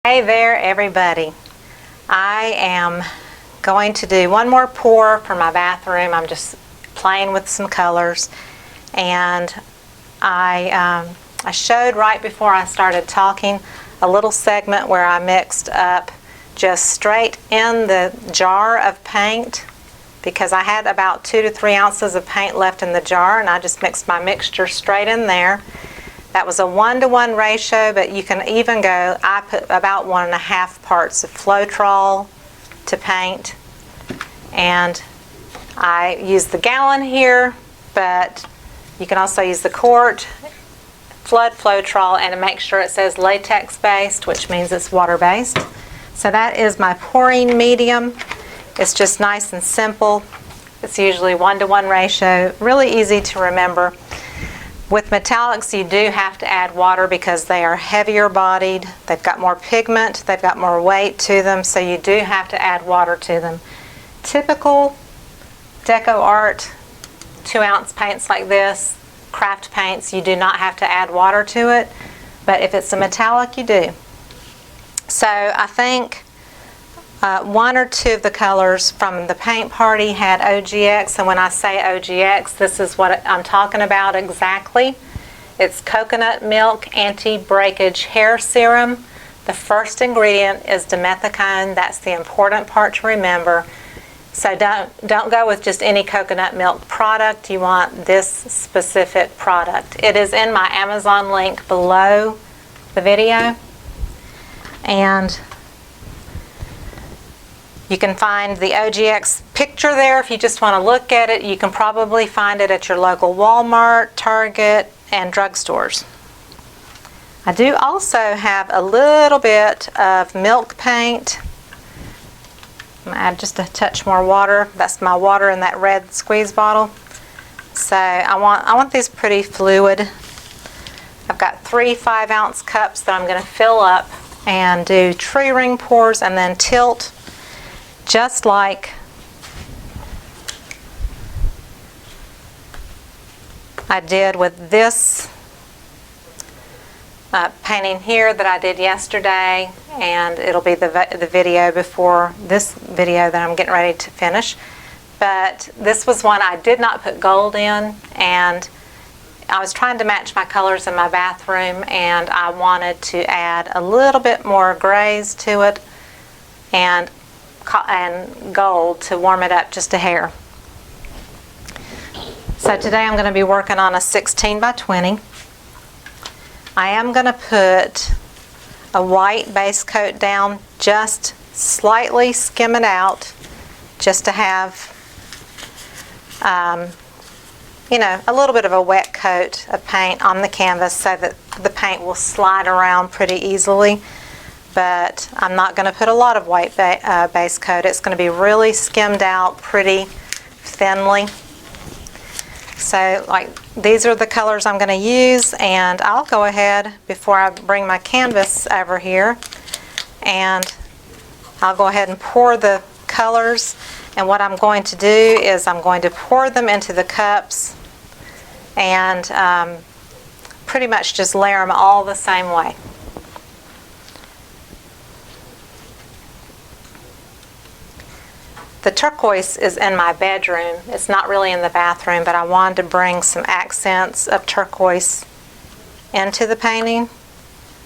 Hey there everybody. I am going to do one more pour for my bathroom. I'm just playing with some colors, and I showed right before I started talking a little segment where I mixed up just straight in the jar of paint, because I had about 2 to 3 ounces of paint left in the jar, and I just mixed my mixture straight in there. That was a 1-to-1 ratio, but you can even go, I put about 1.5 parts of Floetrol to paint, and I use the gallon here, but you can also use the quart, flood Floetrol, and make sure it says latex based, which means it's water based. So that is my pouring medium. It's just nice and simple. It's usually 1-to-1 ratio, really easy to remember. With metallics, you do have to add water because they are heavier bodied. They've got more pigment, they've got more weight to them, so you do have to add water to them. Typical DecoArt 2-ounce paints like this, craft paints, you do not have to add water to it, but if it's a metallic, you do. So I think 1 or 2 of the colors from the paint party had OGX, and when I say OGX, this is what I'm talking about exactly. It's coconut milk anti-breakage hair serum. The first ingredient is dimethicone. That's the important part to remember. So don't go with just any coconut milk product. You want this specific product. It is in my Amazon link below the video, and you can find the OGX picture there if you just want to look at it. You can probably find it at your local Walmart, Target, and drugstores. I do also have a little bit of milk paint. I'm going to add just a touch more water. That's my water in that red squeeze bottle. So I want these pretty fluid. I've got 3 5-ounce cups that I'm going to fill up and do tree ring pours and then tilt, just like I did with this painting here that I did yesterday, and it'll be the video before this video that I'm getting ready to finish. But this was one I did not put gold in, and I was trying to match my colors in my bathroom, and I wanted to add a little bit more grays to it and gold to warm it up just a hair. So today I'm going to be working on a 16 by 20. I am going to put a white base coat down, just slightly skim it out, just to have you know, a little bit of a wet coat of paint on the canvas so that the paint will slide around pretty easily. But I'm not going to put a lot of white base coat. It's going to be really skimmed out pretty thinly. So like these are the colors I'm going to use, and I'll go ahead before I bring my canvas over here, and I'll go ahead and pour the colors. And what I'm going to do is I'm going to pour them into the cups and pretty much just layer them all the same way. The turquoise is in my bedroom. It's not really in the bathroom, but I wanted to bring some accents of turquoise into the painting.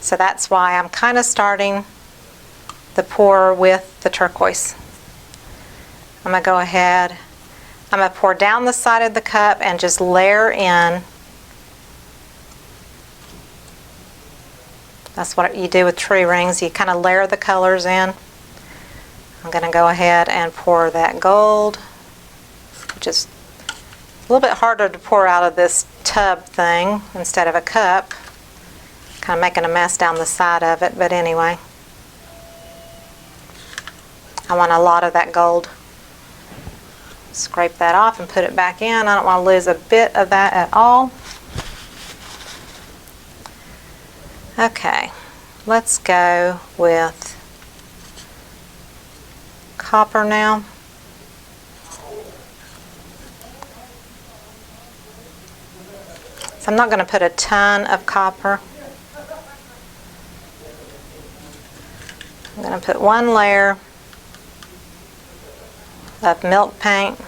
So that's why I'm kind of starting the pour with the turquoise. I'm going to go ahead, I'm going to pour down the side of the cup and just layer in. That's what you do with tree rings. You kind of layer the colors in. I'm going to go ahead and pour that gold, which is a little bit harder to pour out of this tub thing instead of a cup. Kind of making a mess down the side of it, but anyway. I want a lot of that gold. Scrape that off and put it back in. I don't want to lose a bit of that at all. Okay, let's go with copper now. So I'm not going to put a ton of copper. I'm going to put one layer of milk paint.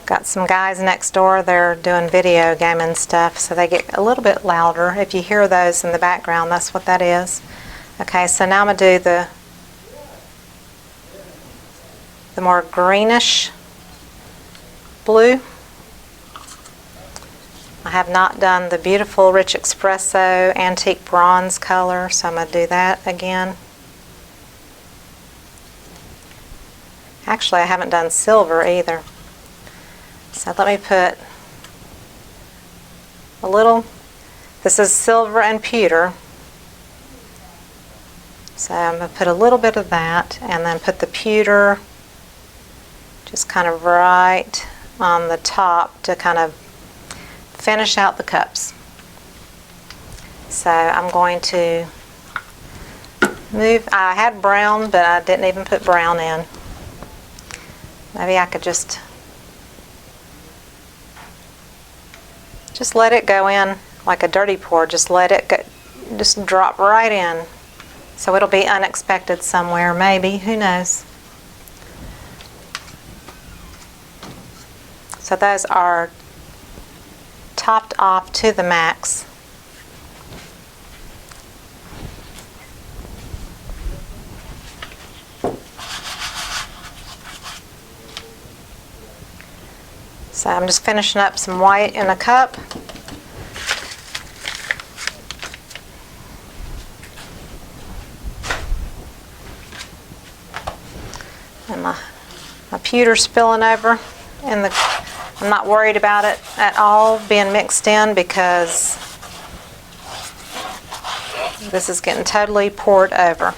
Got some guys next door, they're doing video gaming stuff, so they get a little bit louder. If you hear those in the background, that's what that is. Okay, so now I'm going to do the more greenish blue. I have not done the beautiful rich espresso antique bronze color, so I'm going to do that again. Actually, I haven't done silver either. So let me put a little, this is silver and pewter. So I'm going to put a little bit of that and then put the pewter just kind of right on the top to kind of finish out the cups. So I'm going to move, I had brown, but I didn't even put brown in. Maybe I could just let it go in like a dirty pour. Just let it go, just drop right in. So it'll be unexpected somewhere, maybe, who knows. So those are topped off to the max. So I'm just finishing up some white in a cup. And my pewter spilling over in the, I'm not worried about it at all being mixed in because this is getting totally poured over.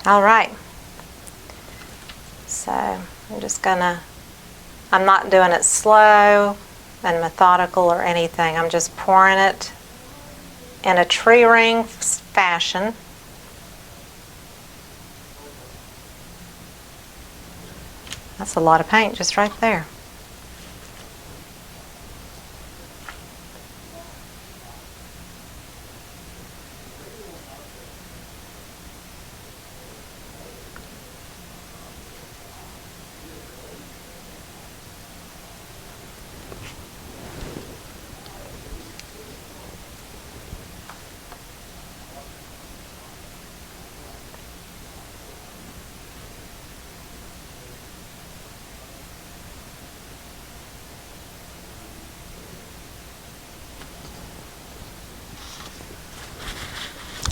All right, so I'm just gonna, I'm not doing it slow and methodical or anything. I'm just pouring it in a tree ring fashion. That's a lot of paint just right there.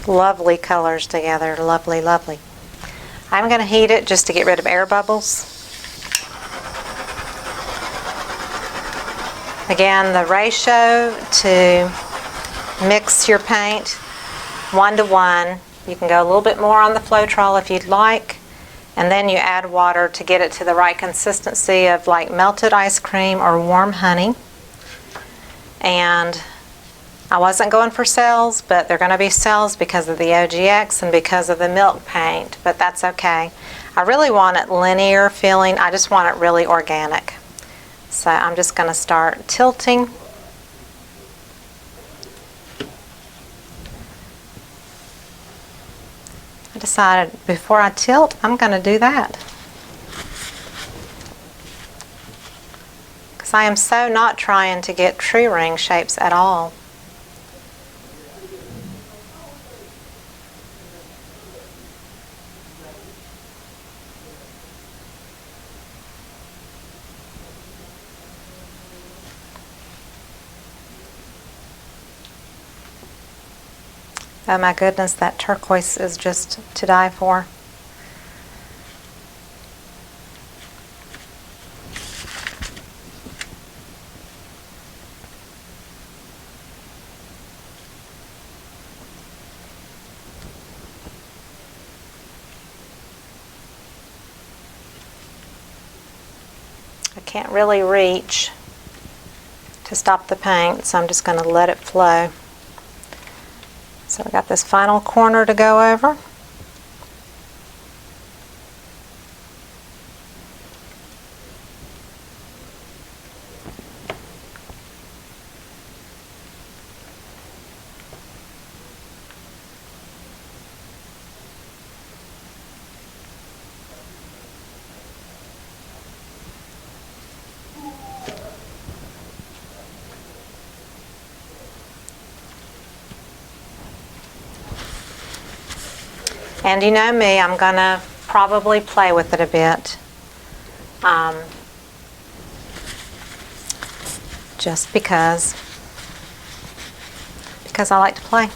Lovely colors together, lovely, lovely. I'm going to heat it just to get rid of air bubbles. Again, the ratio to mix your paint 1 to 1. You can go a little bit more on the Floetrol if you'd like, and then you add water to get it to the right consistency of like melted ice cream or warm honey. And I wasn't going for cells, but they're going to be cells because of the OGX and because of the milk paint, but that's okay. I really want it linear feeling. I just want it really organic. So I'm just going to start tilting. I decided before I tilt, I'm going to do that. Because I am so not trying to get tree ring shapes at all. Oh my goodness, that turquoise is just to die for. I can't really reach to stop the paint, so I'm just going to let it flow. So we got this final corner to go over. And you know me, I'm going to probably play with it a bit. Just because I like to play.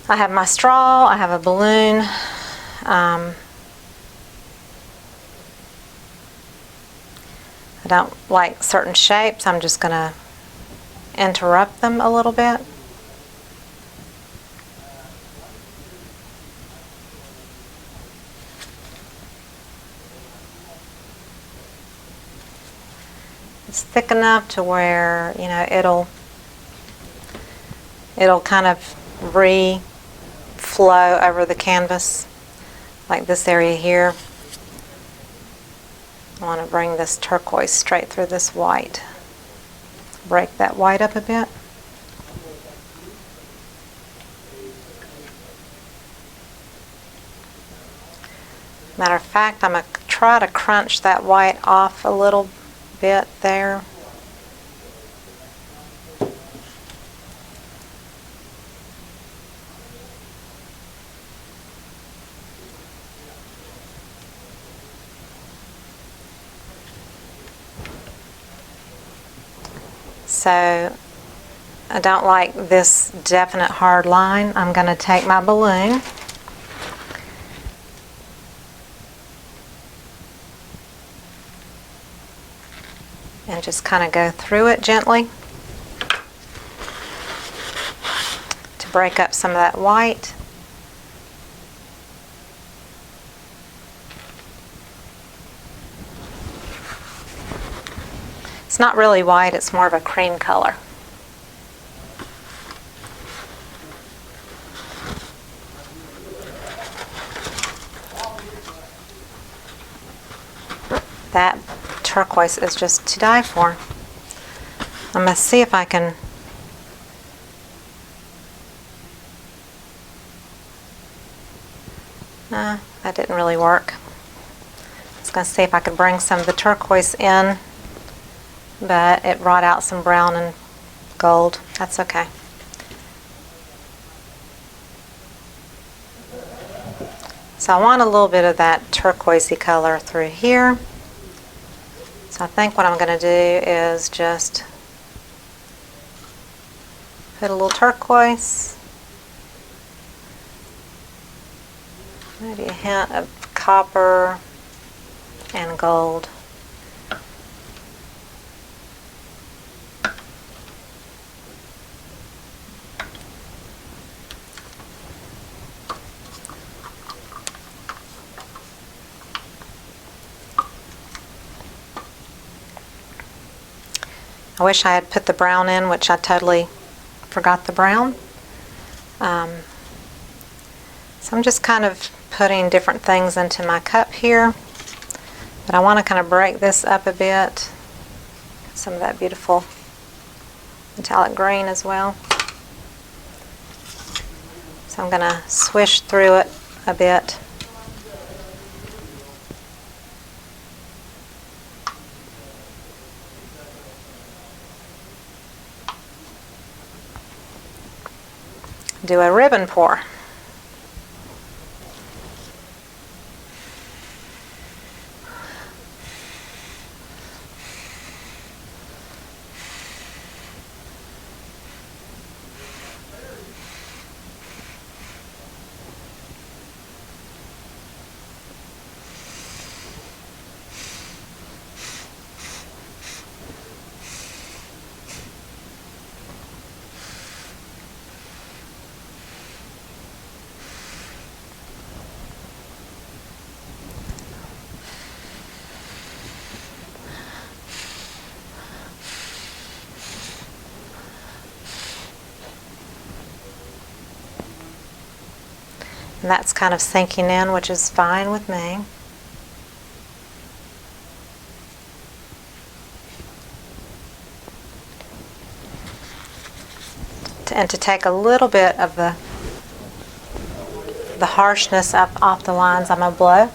I have my straw, I have a balloon. I don't like certain shapes. I'm just going to interrupt them a little bit. It's thick enough to where, you know, it'll kind of flow over the canvas, like this area here. I want to bring this turquoise straight through this white. Break that white up a bit. Matter of fact, I'm going to try to crunch that white off a little bit there. So I don't like this definite hard line. I'm going to take my balloon and just kind of go through it gently to break up some of that white. It's not really white, it's more of a cream color. That turquoise is just to die for. I'm going to see if I can that didn't really work. I was going to see if I could bring some of the turquoise in, but it brought out some brown and gold. That's okay. So I want a little bit of that turquoisey color through here. So I think what I'm going to do is just put a little turquoise, maybe a hint of copper and gold. I wish I had put the brown in, which I totally forgot the brown. So I'm just kind of putting different things into my cup here. But I want to kind of break this up a bit. Some of that beautiful metallic green as well. So I'm going to swish through it a bit. Do a ribbon pour. And that's kind of sinking in, which is fine with me. And to take a little bit of the harshness up off the lines, I'm going to blow.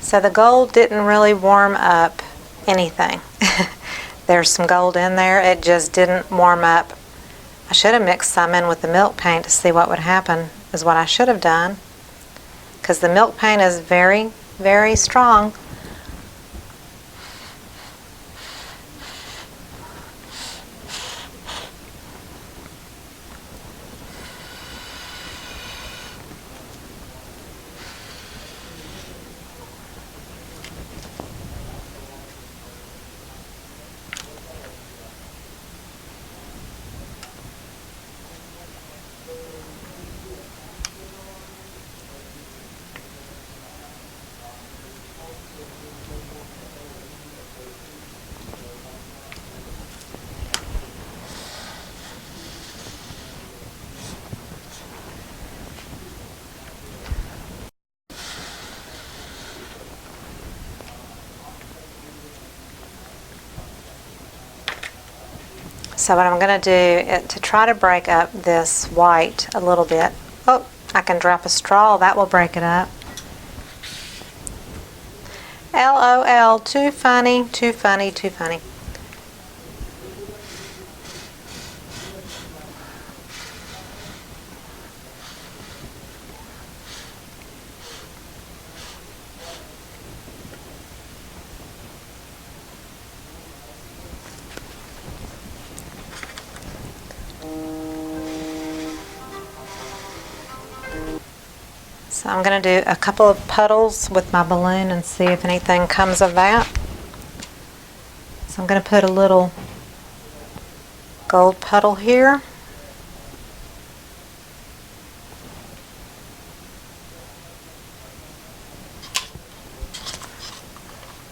So the gold didn't really warm up anything. There's some gold in there, it just didn't warm up. I should have mixed some in with the milk paint to see what would happen, is what I should have done, because the milk paint is very, very strong. So what I'm going to do to try to break up this white a little bit, oh, I can drop a straw, that will break it up. LOL, too funny, too funny, too funny. So I'm going to do a couple of puddles with my balloon and see if anything comes of that. So I'm going to put a little gold puddle here.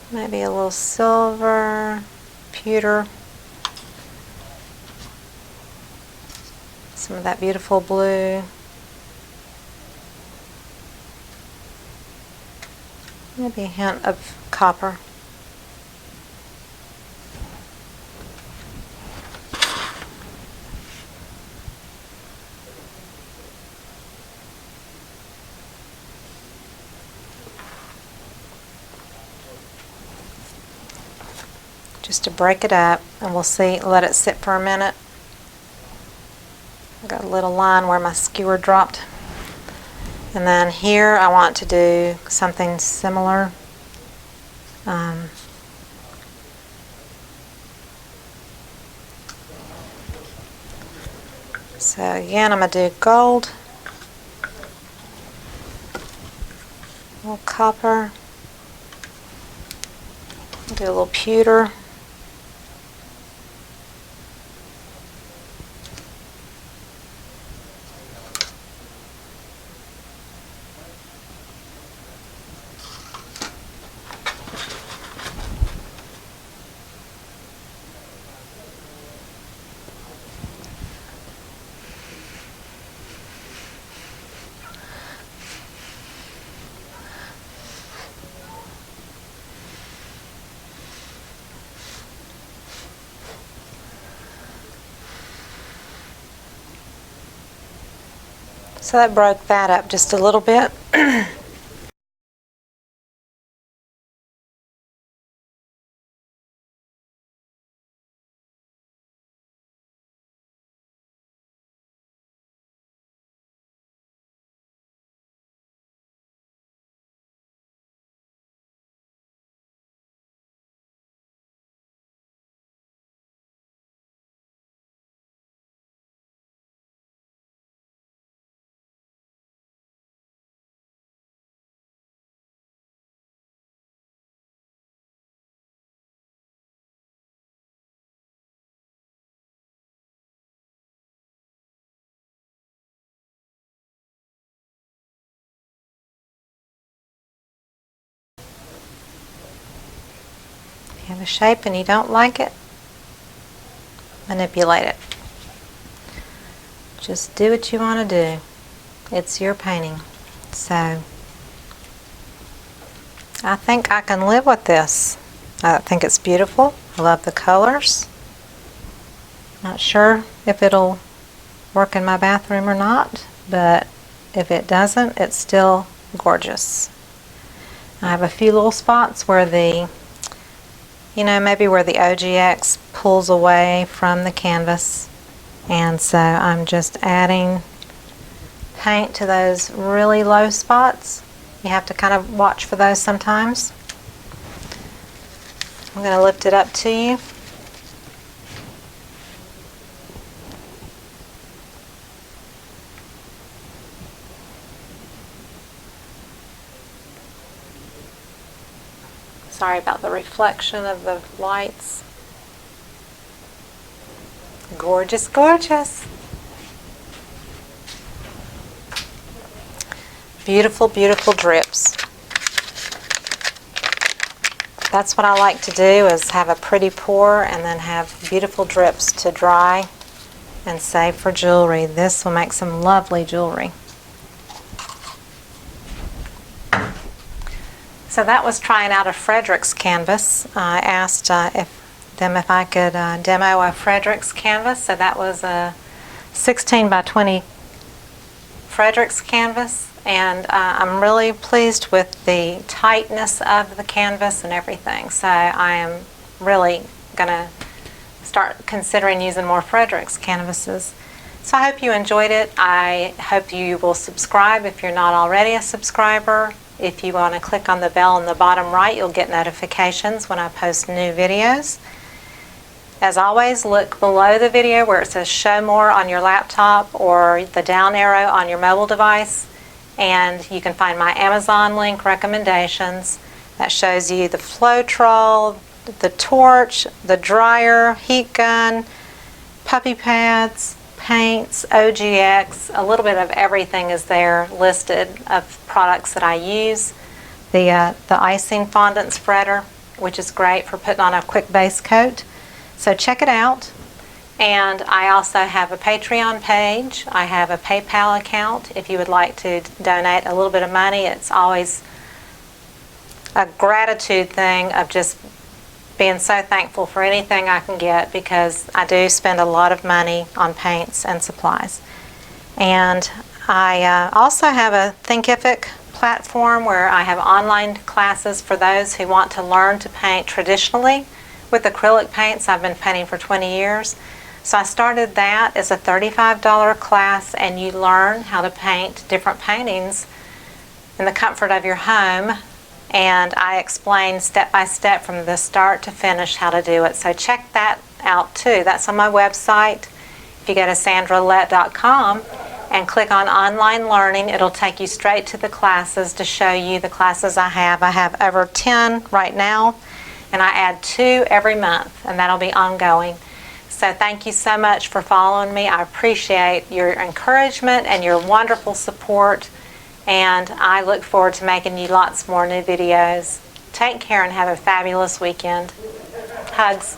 Maybe a little silver, pewter. Some of that beautiful blue. Maybe a hint of copper. Just to break it up, and we'll see, let it sit for a minute. I got a little line where my skewer dropped. And then here I want to do something similar. So again, I'm going to do gold, a little copper, do a little pewter. So that broke that up just a little bit. You have a shape and you don't like it, manipulate it. Just do what you want to do. It's your painting. So I think I can live with this. I think it's beautiful. I love the colors. Not sure if it'll work in my bathroom or not, but if it doesn't, it's still gorgeous. I have a few little spots where maybe where the OGX pulls away from the canvas, and so I'm just adding paint to those really low spots. You have to kind of watch for those sometimes. I'm going to lift it up to you. Sorry about the reflection of the lights. Gorgeous, gorgeous. Beautiful, beautiful drips. That's what I like to do, is have a pretty pour and then have beautiful drips to dry and save for jewelry. This will make some lovely jewelry. So that was trying out a Frederick's canvas. I asked them if I could demo a Frederick's canvas. So that was a 16 by 20 Frederick's canvas, and I'm really pleased with the tightness of the canvas and everything. So I am really going to start considering using more Frederick's canvases. So I hope you enjoyed it. I hope you will subscribe if you're not already a subscriber. If you want to click on the bell in the bottom right, you'll get notifications when I post new videos. As always, look below the video where it says show more on your laptop or the down arrow on your mobile device, and you can find my Amazon link recommendations that shows you the Floetrol, the torch, the dryer, heat gun, puppy pads, paints, OGX, a little bit of everything is there listed of products that I use. The icing fondant spreader, which is great for putting on a quick base coat. So check it out. And I also have a Patreon page. I have a PayPal account. If you would like to donate a little bit of money, it's always a gratitude thing of just being so thankful for anything I can get, because I do spend a lot of money on paints and supplies. And I also have a Thinkific platform where I have online classes for those who want to learn to paint traditionally with acrylic paints. I've been painting for 20 years. So I started that as a $35 class, and you learn how to paint different paintings in the comfort of your home. And I explain step by step from the start to finish how to do it. So check that out too. That's on my website. If you go to sandralett.com and click on online learning, it'll take you straight to the classes to show you the classes I have. I have over 10 right now, and I add 2 every month, and that'll be ongoing. So thank you so much for following me. I appreciate your encouragement and your wonderful support. And I look forward to making you lots more new videos. Take care and have a fabulous weekend. Hugs.